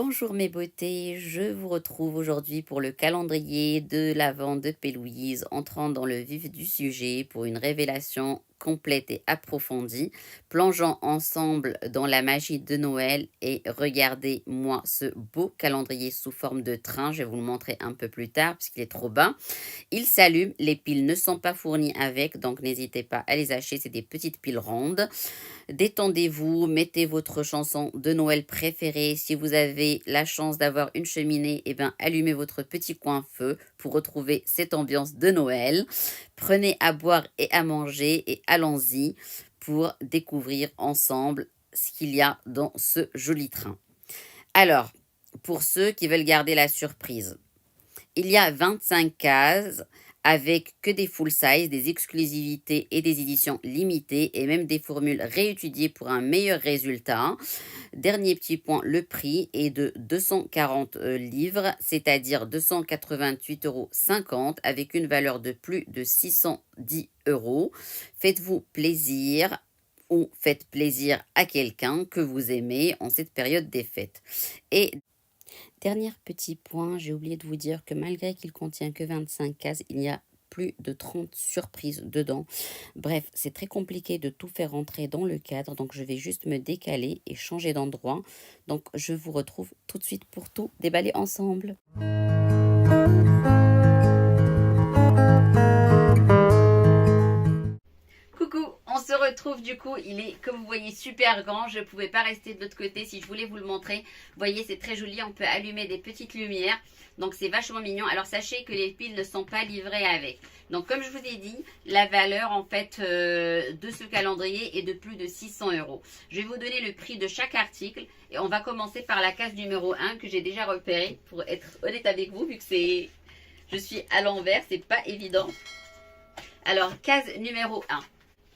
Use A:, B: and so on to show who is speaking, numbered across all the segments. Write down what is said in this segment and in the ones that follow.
A: Bonjour mes beautés, je vous retrouve aujourd'hui pour le calendrier de l'Avent de Pélouise, entrant dans le vif du sujet pour une révélation complète et approfondie, plongeons ensemble dans la magie de Noël et regardez-moi ce beau calendrier sous forme de train, je vais vous le montrer un peu plus tard puisqu'il est trop bas. Il s'allume, les piles ne sont pas fournies avec, donc n'hésitez pas à les acheter, c'est des petites piles rondes. Détendez-vous, mettez votre chanson de Noël préférée. Si vous avez la chance d'avoir une cheminée, eh ben, allumez votre petit coin-feu pour retrouver cette ambiance de Noël. Prenez à boire et à manger et allons-y pour découvrir ensemble ce qu'il y a dans ce joli train. Alors, pour ceux qui veulent garder la surprise, il y a 25 cases avec que des full size, des exclusivités et des éditions limitées et même des formules réétudiées pour un meilleur résultat. Dernier petit point, le prix est de 240 livres, c'est-à-dire 288,50 € avec une valeur de plus de 610 €. Faites-vous plaisir ou faites plaisir à quelqu'un que vous aimez en cette période des fêtes. Et dernier petit point, j'ai oublié de vous dire que malgré qu'il contient que 25 cases, il y a plus de 30 surprises dedans. Bref, c'est très compliqué de tout faire rentrer dans le cadre, donc je vais juste me décaler et changer d'endroit. Donc je vous retrouve tout de suite pour tout déballer ensemble. Coucou, on se retrouve du coup, il est comme vous voyez super grand, je ne pouvais pas rester de l'autre côté si je voulais vous le montrer. Vous voyez c'est très joli, on peut allumer des petites lumières, donc c'est vachement mignon. Alors sachez que les piles ne sont pas livrées avec. Donc comme je vous ai dit, la valeur en fait de ce calendrier est de plus de 600 €. Je vais vous donner le prix de chaque article et on va commencer par la case numéro 1 que j'ai déjà repérée pour être honnête avec vous vu que je suis à l'envers, c'est pas évident. Alors case numéro 1.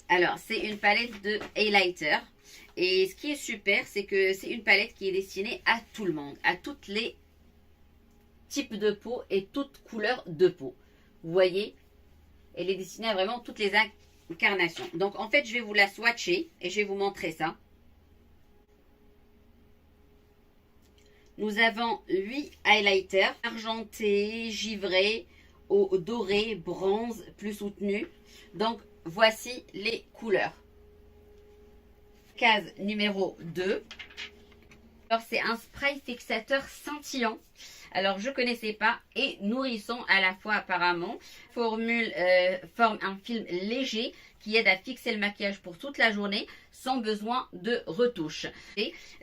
A: Alors, c'est une palette de highlighter. Et ce qui est super, c'est que c'est une palette qui est destinée à tout le monde, à tous les types de peau et toutes couleurs de peau. Vous voyez, elle est destinée à vraiment toutes les incarnations. Donc, en fait, je vais vous la swatcher et je vais vous montrer ça. Nous avons 8 highlighters, argentés, givrés, au doré, bronze, plus soutenu. Donc, voici les couleurs. Case numéro 2. Alors, c'est un spray fixateur scintillant. Alors, je ne connaissais pas et nourrissant à la fois apparemment. Formule forme un film léger qui aide à fixer le maquillage pour toute la journée sans besoin de retouche.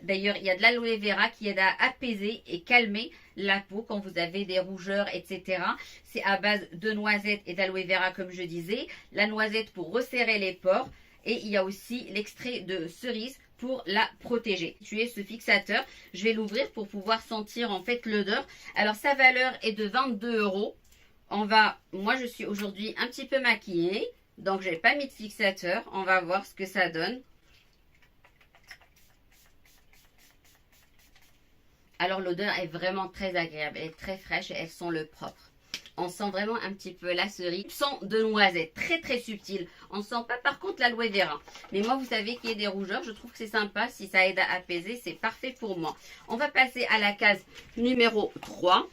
A: D'ailleurs, il y a de l'aloe vera qui aide à apaiser et calmer la peau quand vous avez des rougeurs, etc. C'est à base de noisettes et d'aloe vera comme je disais. La noisette pour resserrer les pores et il y a aussi l'extrait de cerise pour la protéger. Tu es ce fixateur, je vais l'ouvrir pour pouvoir sentir en fait l'odeur. Alors sa valeur est de 22 €. Moi je suis aujourd'hui un petit peu maquillée, donc j'ai pas mis de fixateur. On va voir ce que ça donne. Alors l'odeur est vraiment très agréable, elle est très fraîche et elle sent le propre. On sent vraiment un petit peu la cerise. On sent de noisette, très très subtil. On ne sent pas par contre l'aloe vera. Mais moi, vous savez qu'il y a des rougeurs, je trouve que c'est sympa. Si ça aide à apaiser, c'est parfait pour moi. On va passer à la case numéro 3.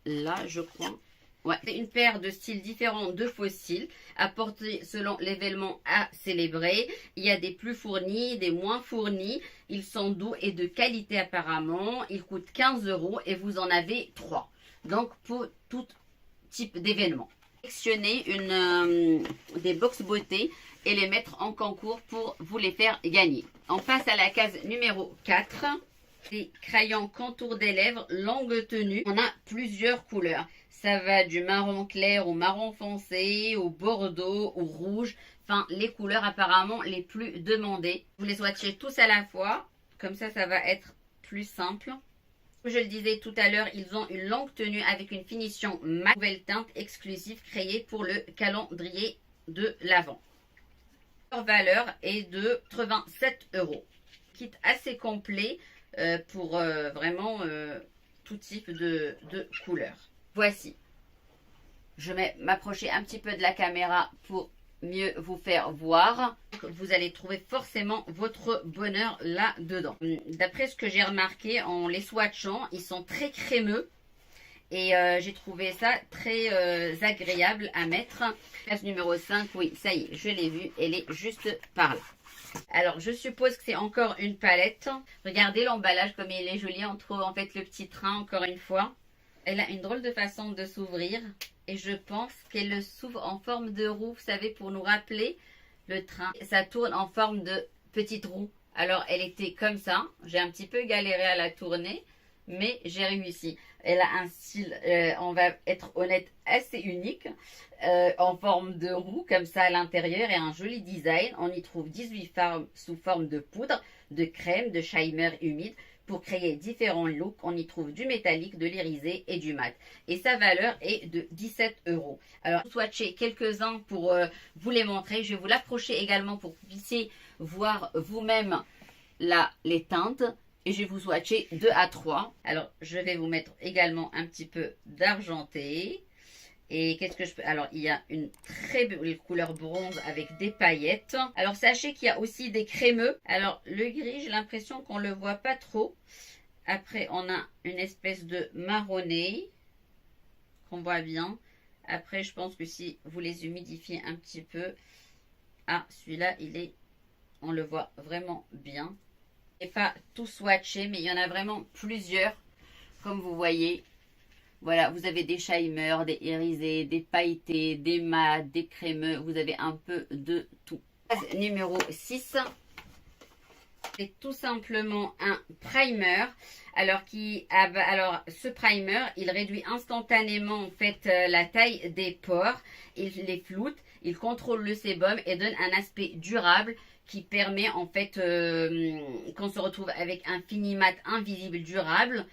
A: Là, je crois. Ouais, c'est une paire de styles différents de faux cils à porter selon l'événement à célébrer. Il y a des plus fournis, des moins fournis. Ils sont doux et de qualité apparemment. Ils coûtent 15 € et vous en avez 3. Donc, pour tout type d'événement. Sélectionnez des box beauté et les mettre en concours pour vous les faire gagner. On passe à la case numéro 4. Des crayons contour des lèvres longue tenue. On a plusieurs couleurs. Ça va du marron clair au marron foncé, au bordeaux, au rouge. Enfin, les couleurs apparemment les plus demandées. Vous les swatchez tous à la fois. Comme ça, ça va être plus simple. Comme je le disais tout à l'heure, ils ont une longue tenue avec une finition mat, nouvelle teinte exclusive créée pour le calendrier de l'Avent. Leur valeur est de 87 €. Kit assez complet pour vraiment tout type de couleur. Voici. Je vais m'approcher un petit peu de la caméra pour mieux vous faire voir. Vous allez trouver forcément votre bonheur là-dedans. D'après ce que j'ai remarqué en les swatchant, ils sont très crémeux. Et j'ai trouvé ça très agréable à mettre. Case numéro 5, oui, ça y est, je l'ai vue. Elle est juste par là. Alors, je suppose que c'est encore une palette. Regardez l'emballage comme il est joli. On trouve en fait le petit train encore une fois. Elle a une drôle de façon de s'ouvrir. Et je pense qu'elle s'ouvre en forme de roue, vous savez, pour nous rappeler le train. Ça tourne en forme de petite roue. Alors, elle était comme ça. J'ai un petit peu galéré à la tourner, mais j'ai réussi. Elle a un style, on va être honnête, assez unique, en forme de roue, comme ça à l'intérieur, et un joli design. On y trouve 18 fards sous forme de poudre, de crème, de shimer humide. Pour créer différents looks, on y trouve du métallique, de l'irisé et du mat. Et sa valeur est de 17 €. Alors, je vais swatcher quelques-uns pour vous les montrer. Je vais vous l'approcher également pour que vous puissiez voir vous-même là les teintes. Et je vais vous swatcher 2 à 3. Alors, je vais vous mettre également un petit peu d'argenté. Et qu'est-ce que je peux... Alors, il y a une très belle couleur bronze avec des paillettes. Alors, sachez qu'il y a aussi des crémeux. Alors, le gris, j'ai l'impression qu'on ne le voit pas trop. Après, on a une espèce de marronné qu'on voit bien. Après, je pense que si vous les humidifiez un petit peu... Ah, celui-là, on le voit vraiment bien. Et pas tout swatché, mais il y en a vraiment plusieurs, comme vous voyez. Voilà, vous avez des shimers, des irisés, des pailletés, des mats, des crémeux. Vous avez un peu de tout. Numéro 6, c'est tout simplement un primer. Alors, ce primer, il réduit instantanément en fait la taille des pores. Il les floute, il contrôle le sébum et donne un aspect durable qui permet en fait qu'on se retrouve avec un fini mat invisible durable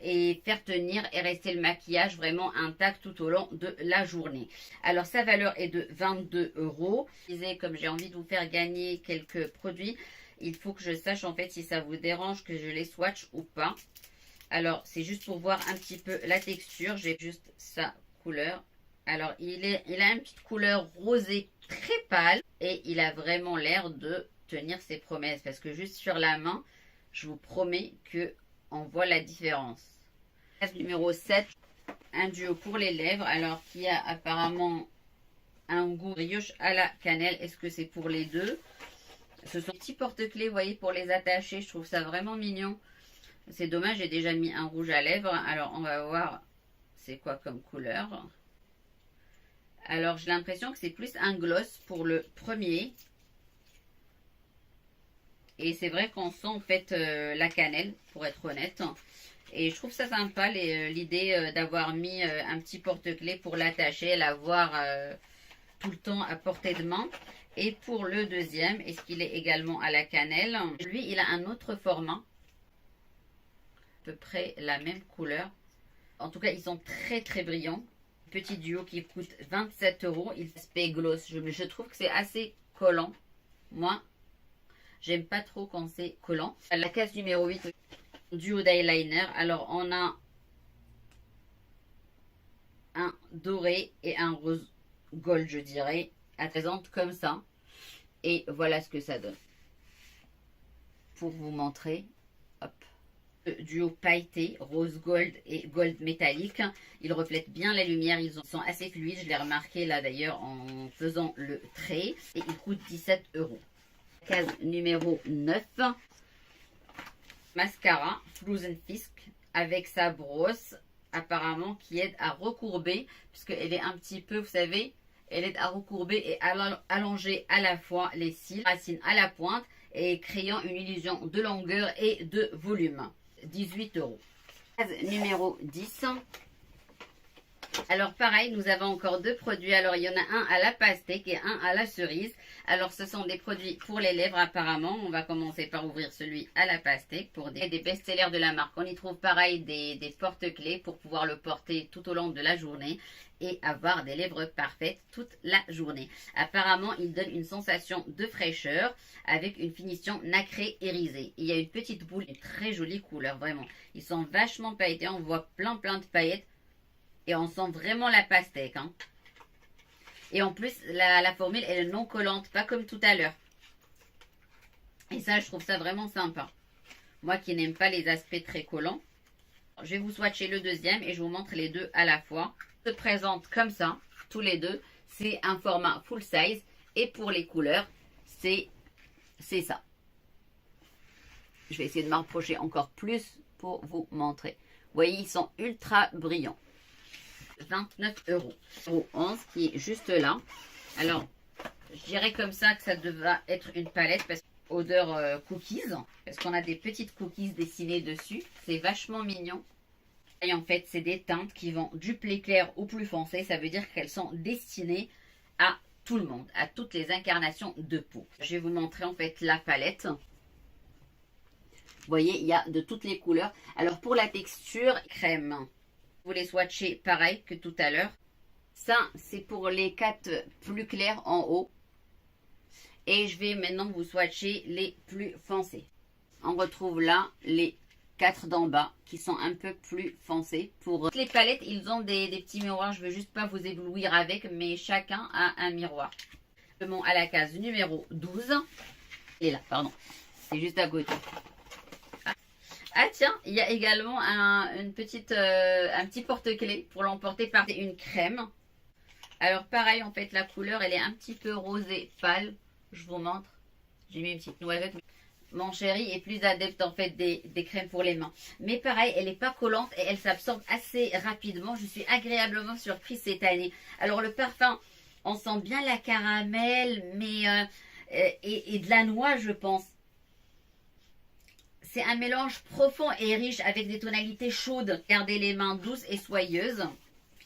A: et faire tenir et rester le maquillage vraiment intact tout au long de la journée. Alors sa valeur est de 22 €. Comme j'ai envie de vous faire gagner quelques produits, il faut que je sache en fait si ça vous dérange que je les swatch ou pas. Alors c'est juste pour voir un petit peu la texture. J'ai juste sa couleur. Alors il a une petite couleur rosée très pâle et il a vraiment l'air de tenir ses promesses parce que juste sur la main, je vous promets que on voit la différence. Numéro 7, un duo pour les lèvres, alors qui a apparemment un goût brioche à la cannelle. Est-ce que c'est pour les deux? Ce sont des petits porte-clés, vous voyez, pour les attacher. Je trouve ça vraiment mignon. C'est dommage, j'ai déjà mis un rouge à lèvres. Alors, on va voir c'est quoi comme couleur. Alors, j'ai l'impression que c'est plus un gloss pour le premier. Et c'est vrai qu'on sent en fait la cannelle, pour être honnête. Et je trouve ça sympa, l'idée d'avoir mis un petit porte-clés pour l'attacher, l'avoir tout le temps à portée de main. Et pour le deuxième, est-ce qu'il est également à la cannelle? Lui, il a un autre format. À peu près la même couleur. En tout cas, ils sont très très brillants. Petit duo qui coûte 27 €. Il aspect gloss. Je trouve que c'est assez collant. Moi, j'aime pas trop quand c'est collant. La case numéro 8, duo d'eyeliner. Alors, on a un doré et un rose gold, je dirais. Elle présente comme ça. Et voilà ce que ça donne. Pour vous montrer, hop. Le duo pailleté, rose gold et gold métallique. Ils reflètent bien la lumière, ils sont assez fluides. Je l'ai remarqué là d'ailleurs en faisant le trait. Et ils coûtent 17 €. Case numéro 9. Mascara Frozen Fisk avec sa brosse apparemment qui aide à recourber puisqu'elle est un petit peu, vous savez, elle aide à recourber et allonger à la fois les cils, racines à la pointe et créant une illusion de longueur et de volume. 18 €. Case numéro 10. Alors pareil, nous avons encore deux produits. Alors il y en a un à la pastèque et un à la cerise. Alors ce sont des produits pour les lèvres apparemment. On va commencer par ouvrir celui à la pastèque pour des best-sellers de la marque. On y trouve pareil des porte-clés pour pouvoir le porter tout au long de la journée et avoir des lèvres parfaites toute la journée. Apparemment, il donne une sensation de fraîcheur avec une finition nacrée irisée. Il y a une petite boule, une très jolie couleur vraiment. Ils sont vachement pailletés, on voit plein de paillettes. Et on sent vraiment la pastèque. Hein. Et en plus, la formule, elle est non collante, pas comme tout à l'heure. Et ça, je trouve ça vraiment sympa. Moi qui n'aime pas les aspects très collants. Je vais vous swatcher le deuxième et je vous montre les deux à la fois. Se présente comme ça, tous les deux. C'est un format full size. Et pour les couleurs, c'est ça. Je vais essayer de m'approcher encore plus pour vous montrer. Vous voyez, ils sont ultra brillants. 29 euros. 11 qui est juste là. Alors, je dirais comme ça que ça devra être une palette parce que odeur cookies. Parce qu'on a des petites cookies dessinées dessus. C'est vachement mignon. Et en fait, c'est des teintes qui vont du plus clair au plus foncé. Ça veut dire qu'elles sont destinées à tout le monde, à toutes les incarnations de peau. Je vais vous montrer en fait la palette. Vous voyez, il y a de toutes les couleurs. Alors pour la texture, crème. Vous les swatchez pareil que tout à l'heure. Ça, c'est pour les 4 plus clairs en haut. Et je vais maintenant vous swatcher les plus foncés. On retrouve là les 4 d'en bas qui sont un peu plus foncés. Pour les palettes, ils ont des petits miroirs. Je ne veux juste pas vous éblouir avec, mais chacun a un miroir. Bon, à la case numéro 12. Et là, pardon. C'est juste à côté. Ah tiens, il y a également un petit porte-clés pour l'emporter par une crème. Alors pareil, en fait, la couleur, elle est un petit peu rosé pâle. Je vous montre. J'ai mis une petite noisette. Mon chéri est plus adepte en fait des crèmes pour les mains. Mais pareil, elle n'est pas collante et elle s'absorbe assez rapidement. Je suis agréablement surprise cette année. Alors le parfum, on sent bien la caramel mais et de la noix, je pense. C'est un mélange profond et riche avec des tonalités chaudes. Gardez les mains douces et soyeuses.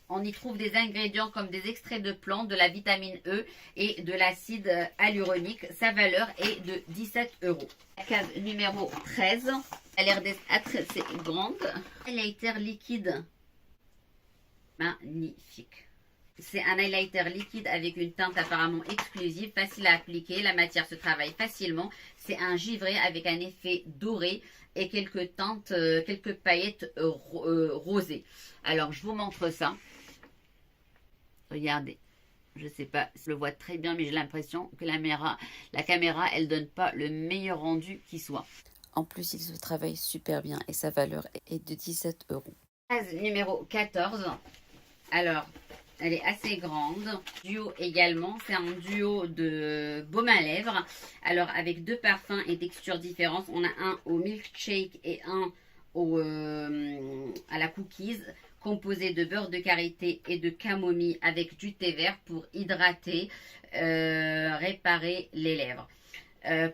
A: On y trouve des ingrédients comme des extraits de plantes, de la vitamine E et de l'acide hyaluronique. Sa valeur est de 17 euros. La case numéro 13. Elle a l'air d'être assez grande. Highlighter liquide. Magnifique. C'est un highlighter liquide avec une teinte apparemment exclusive, facile à appliquer. La matière se travaille facilement. C'est un givré avec un effet doré et quelques teintes, quelques paillettes rosées. Alors, je vous montre ça. Regardez. Je ne sais pas si je le vois très bien, mais j'ai l'impression que la caméra, elle donne pas le meilleur rendu qui soit. En plus, il se travaille super bien et sa valeur est de 17 euros. Case numéro 14. Alors, elle est assez grande. Duo également. C'est un duo de baume à lèvres. Alors, avec 2 parfums et textures différentes. On a un au milkshake et un à la cookies. Composé de beurre de karité et de camomille avec du thé vert pour hydrater, réparer les lèvres.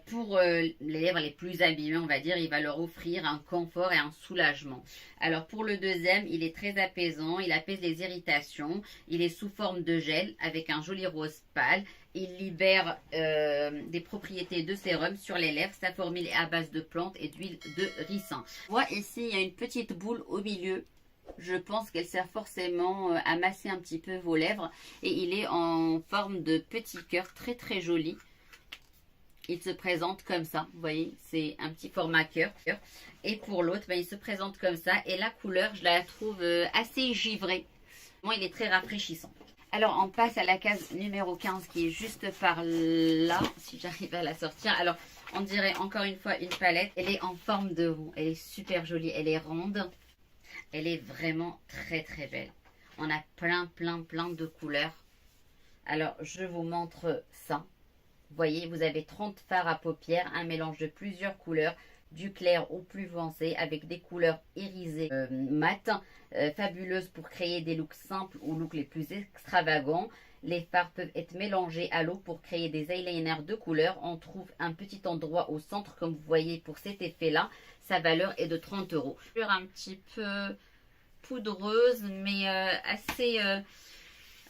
A: Pour les lèvres les plus abîmées, on va dire, il va leur offrir un confort et un soulagement. Alors pour le deuxième, il est très apaisant, il apaise les irritations, il est sous forme de gel avec un joli rose pâle. Il libère des propriétés de sérum sur les lèvres. Sa formule est à base de plantes et d'huile de ricin. Moi ici, il y a une petite boule au milieu. Je pense qu'elle sert forcément à masser un petit peu vos lèvres. Et il est en forme de petit cœur très très joli. Il se présente comme ça. Vous voyez, c'est un petit format cœur. Et pour l'autre, ben, il se présente comme ça. Et la couleur, je la trouve assez givrée. Bon, il est très rafraîchissant. Alors, on passe à la case numéro 15 qui est juste par là. Si j'arrive à la sortir. Alors, on dirait encore une fois une palette. Elle est en forme de roue. Elle est super jolie. Elle est ronde. Elle est vraiment très très belle. On a plein de couleurs. Alors, je vous montre ça. Vous voyez, vous avez 30 fards à paupières, un mélange de plusieurs couleurs, du clair au plus foncé, avec des couleurs irisées mat, fabuleuses pour créer des looks simples ou looks les plus extravagants. Les fards peuvent être mélangés à l'eau pour créer des eyeliners de couleur. On trouve un petit endroit au centre, comme vous voyez, pour cet effet-là. Sa valeur est de 30 euros. Un petit peu poudreuse, mais assez...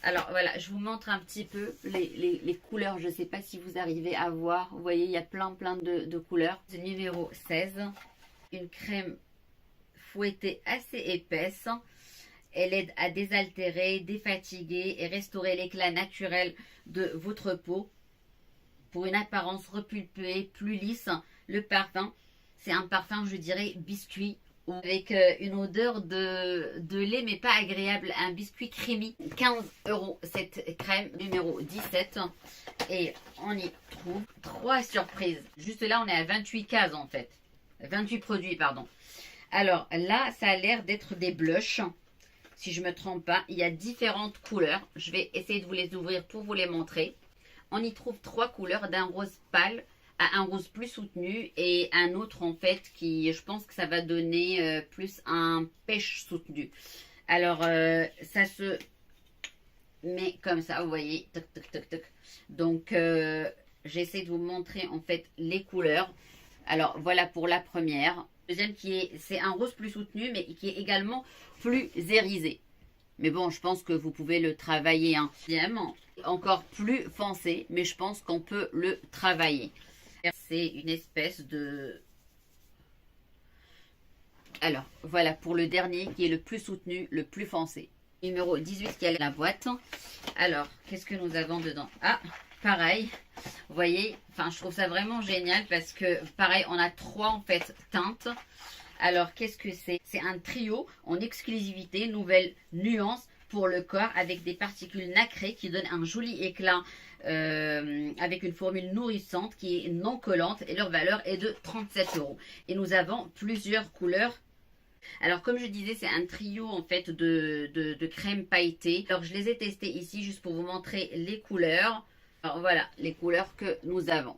A: Alors voilà, je vous montre un petit peu les couleurs. Je ne sais pas si vous arrivez à voir. Vous voyez, il y a plein de couleurs. Numéro 16. Une crème fouettée assez épaisse. Elle aide à désaltérer, défatiguer et restaurer l'éclat naturel de votre peau. Pour une apparence repulpée, plus lisse, le parfum, c'est un parfum, je dirais, biscuit avec une odeur de lait mais pas agréable, un biscuit crémy. 15 € cette crème numéro 17 et on y trouve 3 surprises. Juste là on est à 28 cases en fait, 28 produits pardon. Alors là ça a l'air d'être des blushs. Si je ne me trompe pas, il y a différentes couleurs. Je vais essayer de vous les ouvrir pour vous les montrer. On y trouve 3 couleurs, d'un rose pâle à un rose plus soutenu et un autre en fait qui, je pense que ça va donner plus un pêche soutenu. Alors ça se met comme ça, vous voyez, toc toc toc toc. Donc j'essaie de vous montrer en fait les couleurs. Alors voilà pour la première. Deuxième c'est un rose plus soutenu mais qui est également plus irisé. Mais bon, je pense que vous pouvez le travailler. Hein. Deuxième, encore plus foncé, mais je pense qu'on peut le travailler. C'est une espèce de... Alors, voilà pour le dernier qui est le plus soutenu, le plus foncé. Numéro 18 qui a la boîte. Alors, qu'est-ce que nous avons dedans? Ah, pareil. Vous voyez, enfin, je trouve ça vraiment génial parce que, pareil, on a 3 en fait teintes. Alors, qu'est-ce que c'est? C'est un trio en exclusivité, nouvelle nuance pour le corps avec des particules nacrées qui donnent un joli éclat avec une formule nourrissante qui est non collante et leur valeur est de 37 €. Et nous avons plusieurs couleurs. Alors, comme je disais, c'est un trio en fait de crème pailletée. Alors, je les ai testés ici juste pour vous montrer les couleurs. Alors, voilà les couleurs que nous avons.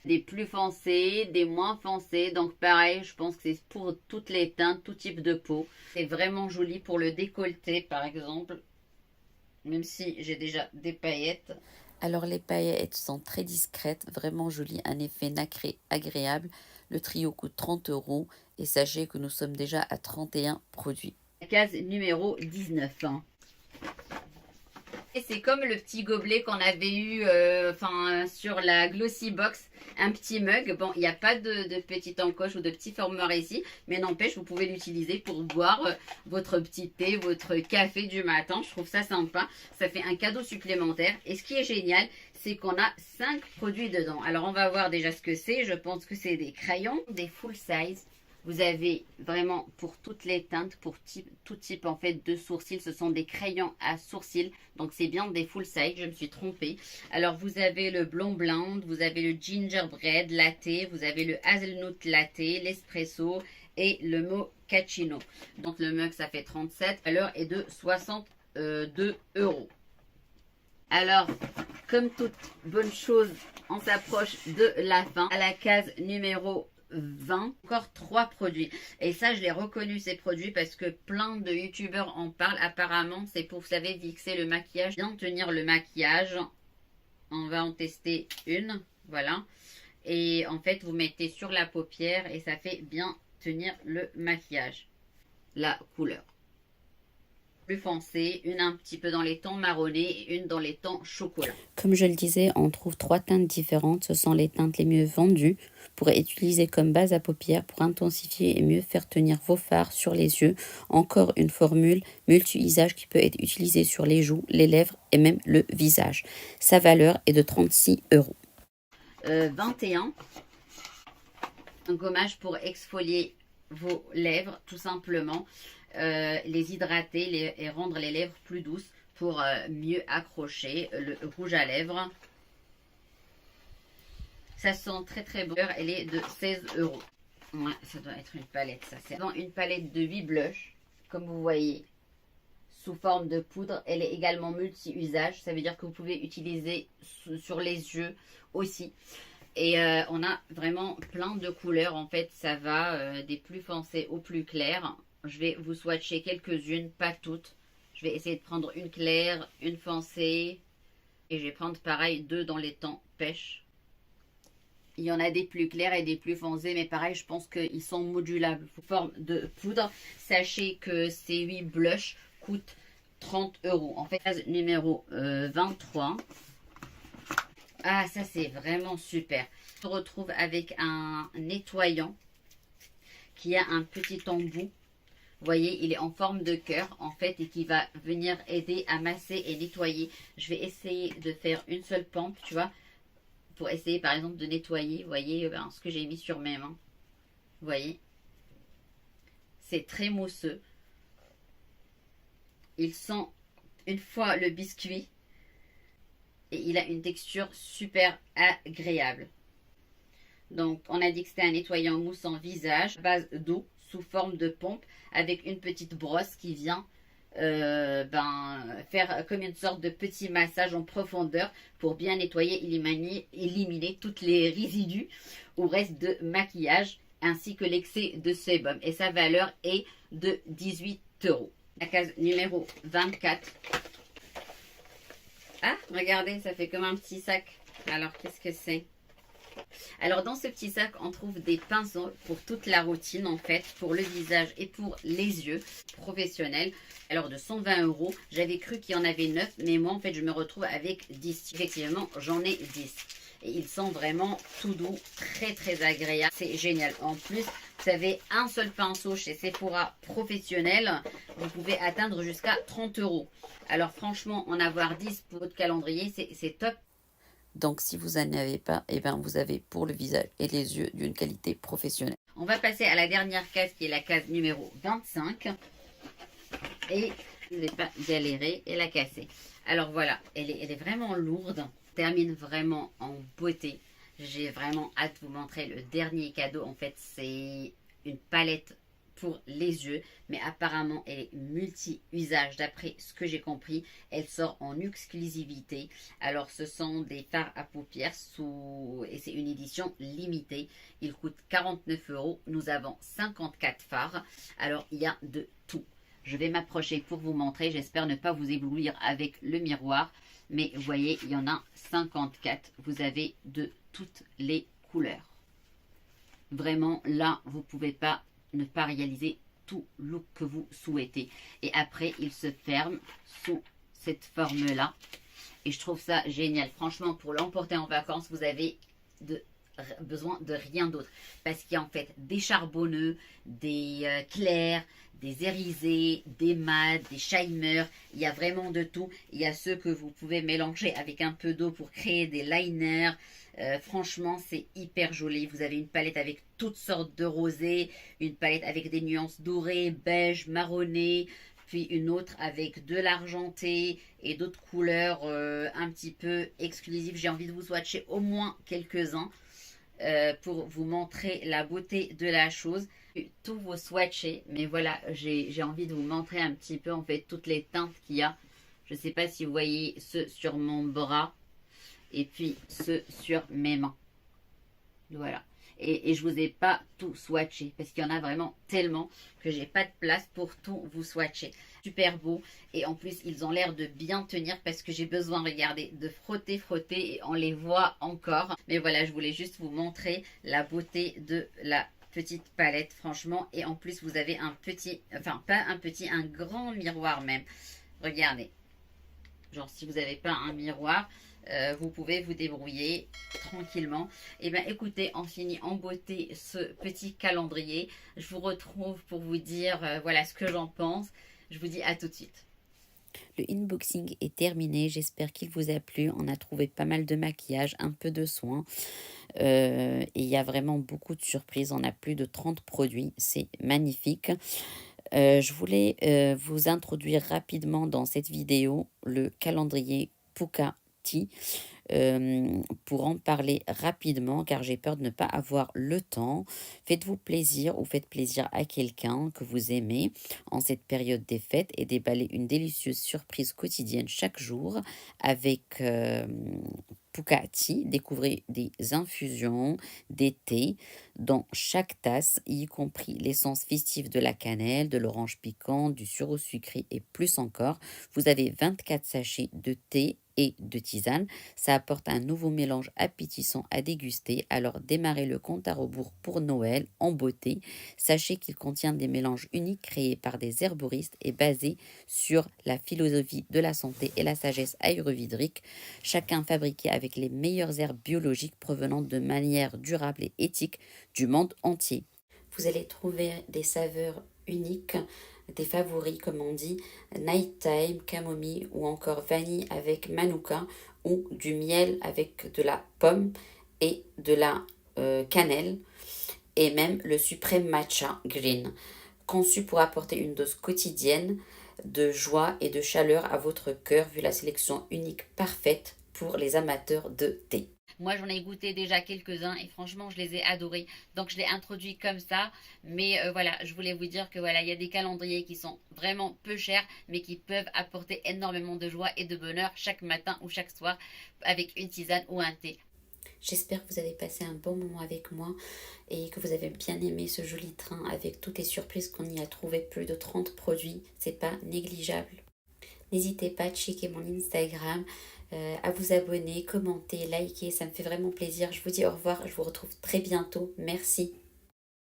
A: Des plus foncés, des moins foncés. Donc pareil, je pense que c'est pour toutes les teintes, tout type de peau. C'est vraiment joli pour le décolleté par exemple. Même si j'ai déjà des paillettes.
B: Alors les paillettes sont très discrètes, vraiment jolies, un effet nacré agréable. Le trio coûte 30 € et sachez que nous sommes déjà à 31 produits.
A: La case numéro 19. Et c'est comme le petit gobelet qu'on avait eu sur la Glossy Box, un petit mug. Bon, il n'y a pas de petite encoche ou de petit fermoir ici, mais n'empêche, vous pouvez l'utiliser pour boire votre petit thé, votre café du matin. Je trouve ça sympa. Ça fait un cadeau supplémentaire. Et ce qui est génial, c'est qu'on a 5 produits dedans. Alors, on va voir déjà ce que c'est. Je pense que c'est des crayons, des full size. Vous avez vraiment pour toutes les teintes, pour tout type en fait de sourcils. Ce sont des crayons à sourcils. Donc c'est bien des full size, je me suis trompée. Alors vous avez le blond blonde, vous avez le gingerbread latte, vous avez le hazelnut latte, l'espresso et le mochaccino. Donc le mug ça fait 37, la valeur est de 62 €. Alors, comme toute bonne chose, on s'approche de la fin. À la case numéro 20, encore 3 produits. Et ça, je l'ai reconnu ces produits parce que plein de youtubeurs en parlent. Apparemment, c'est pour, vous savez, fixer le maquillage, bien tenir le maquillage. On va en tester une, voilà. Et en fait, vous mettez sur la paupière et ça fait bien tenir le maquillage. La couleur plus foncée, une un petit peu dans les tons marronnés et une dans les tons chocolat.
B: Comme je le disais, on trouve 3 teintes différentes. Ce sont les teintes les mieux vendues pour être utilisées comme base à paupières pour intensifier et mieux faire tenir vos fards sur les yeux. Encore une formule multi-usage qui peut être utilisée sur les joues, les lèvres et même le visage. Sa valeur est de 36 €.
A: 21. Un gommage pour exfolier vos lèvres, tout simplement. Les hydrater et rendre les lèvres plus douces pour mieux accrocher le rouge à lèvres. Ça sent très très bon. Elle est de 16 €. Ouais, ça doit être une palette ça. C'est une palette de 8 blushs, comme vous voyez, sous forme de poudre. Elle est également multi-usage. Ça veut dire que vous pouvez utiliser sur les yeux aussi. Et on a vraiment plein de couleurs. En fait, ça va des plus foncés aux plus clairs. Je vais vous swatcher quelques-unes, pas toutes. Je vais essayer de prendre une claire, une foncée. Et je vais prendre pareil 2 dans les tons pêche. Il y en a des plus clairs et des plus foncés. Mais pareil, je pense qu'ils sont modulables sous forme de poudre. Sachez que ces 8 blushs coûtent 30 €. En fait, numéro 23. Ah, ça c'est vraiment super. On se retrouve avec un nettoyant qui a un petit embout. Vous voyez, il est en forme de cœur en fait et qui va venir aider à masser et nettoyer. Je vais essayer de faire une seule pompe, tu vois, pour essayer par exemple de nettoyer. Vous voyez ce que j'ai mis sur mes mains. Vous voyez, C'est très mousseux. Il sent une fois le biscuit et il a une texture super agréable. Donc, on a dit que c'était un nettoyant moussant visage, base d'eau, sous forme de pompe, avec une petite brosse qui vient faire comme une sorte de petit massage en profondeur pour bien nettoyer, éliminer toutes les résidus ou restes de maquillage, ainsi que l'excès de sébum. Et sa valeur est de 18 €. La case numéro 24. Ah, regardez, ça fait comme un petit sac. Alors, qu'est-ce que c'est? Alors dans ce petit sac, on trouve des pinceaux pour toute la routine en fait, pour le visage et pour les yeux, professionnels. Alors de 120 €, j'avais cru qu'il y en avait 9, mais moi en fait je me retrouve avec 10. Effectivement, j'en ai 10. Et ils sont vraiment tout doux, très très agréables. C'est génial. En plus, vous avez un seul pinceau chez Sephora professionnel, vous pouvez atteindre jusqu'à 30 €. Alors franchement, en avoir 10 pour votre calendrier, c'est top.
B: Donc si vous n'en avez pas, eh ben, vous avez pour le visage et les yeux d'une qualité professionnelle.
A: On va passer à la dernière case qui est la case numéro 25. Et je ne vais pas galérer et la casser. Alors voilà, elle est vraiment lourde. On termine vraiment en beauté. J'ai vraiment hâte de vous montrer le dernier cadeau. En fait, c'est une palette pour les yeux, mais apparemment elle est multi-usage d'après ce que j'ai compris. Elle sort en exclusivité. Alors ce sont des fards à paupières et c'est une édition limitée. Il coûte 49 €. Nous avons 54 fards. Alors il y a de tout. Je vais m'approcher pour vous montrer. J'espère ne pas vous éblouir avec le miroir. Mais vous voyez, il y en a 54. Vous avez de toutes les couleurs. Vraiment, là, vous ne pouvez pas ne pas réaliser tout look que vous souhaitez. Et après, il se ferme sous cette forme-là. Et je trouve ça génial. Franchement, pour l'emporter en vacances, vous avez besoin de rien d'autre. Parce qu'il y a en fait des charbonneux, des clairs, des irisés, des mats, des shimmers. Il y a vraiment de tout. Il y a ceux que vous pouvez mélanger avec un peu d'eau pour créer des liners. Franchement, c'est hyper joli. Vous avez une palette avec toutes sortes de rosés, une palette avec des nuances dorées, beige, marronné, puis une autre avec de l'argenté et d'autres couleurs un petit peu exclusives. J'ai envie de vous swatcher au moins quelques-uns pour vous montrer la beauté de la chose. Tout vous swatcher, mais voilà, j'ai envie de vous montrer un petit peu en fait toutes les teintes qu'il y a. Je ne sais pas si vous voyez ceux sur mon bras et puis ceux sur mes mains. Voilà. Et je vous ai pas tout swatché parce qu'il y en a vraiment tellement que j'ai pas de place pour tout vous swatcher. Super beau. Et en plus, ils ont l'air de bien tenir parce que j'ai besoin, regardez, de frotter et on les voit encore. Mais voilà, je voulais juste vous montrer la beauté de la petite palette, franchement. Et en plus, vous avez un petit, enfin pas un petit, un grand miroir même. Regardez. Genre, si vous n'avez pas un miroir, vous pouvez vous débrouiller tranquillement. Et bien écoutez, on finit en beauté ce petit calendrier. Je vous retrouve pour vous dire voilà ce que j'en pense. Je vous dis à tout de suite.
B: Le unboxing est terminé, j'espère qu'il vous a plu. On a trouvé pas mal de maquillage, un peu de soins. Et il y a vraiment beaucoup de surprises. On a plus de 30 produits, c'est magnifique. Je voulais vous introduire rapidement dans cette vidéo le calendrier Puka Tea. Pour en parler rapidement car j'ai peur de ne pas avoir le temps. Faites-vous plaisir ou faites plaisir à quelqu'un que vous aimez en cette période des fêtes et déballez une délicieuse surprise quotidienne chaque jour avec Puka Tea. Découvrez des infusions, des thés dans chaque tasse, y compris l'essence festive de la cannelle, de l'orange piquant, du sureau sucré et plus encore. Vous avez 24 sachets de thé et de tisane. Ça apporte un nouveau mélange appétissant à déguster. Alors démarrez le compte à rebours pour Noël en beauté. Sachez qu'il contient des mélanges uniques créés par des herboristes et basés sur la philosophie de la santé et la sagesse ayurvédique. Chacun fabriqué avec les meilleures herbes biologiques provenant de manière durable et éthique du monde entier. Vous allez trouver des saveurs uniques, des favoris comme on dit, nighttime, camomille ou encore vanille avec manuka ou du miel avec de la pomme et de la cannelle et même le suprême matcha green. conçu pour apporter une dose quotidienne de joie et de chaleur à votre cœur, vu la sélection unique parfaite pour les amateurs de thé.
A: Moi, j'en ai goûté déjà quelques-uns et franchement, je les ai adorés. Donc, je l'ai introduit comme ça. Mais voilà, je voulais vous dire que voilà, il y a des calendriers qui sont vraiment peu chers, mais qui peuvent apporter énormément de joie et de bonheur chaque matin ou chaque soir avec une tisane ou un thé.
B: J'espère que vous avez passé un bon moment avec moi et que vous avez bien aimé ce joli train avec toutes les surprises qu'on y a trouvé, plus de 30 produits, c'est pas négligeable. N'hésitez pas à checker mon Instagram, à vous abonner, commenter, liker, ça me fait vraiment plaisir. Je vous dis au revoir, je vous retrouve très bientôt. Merci.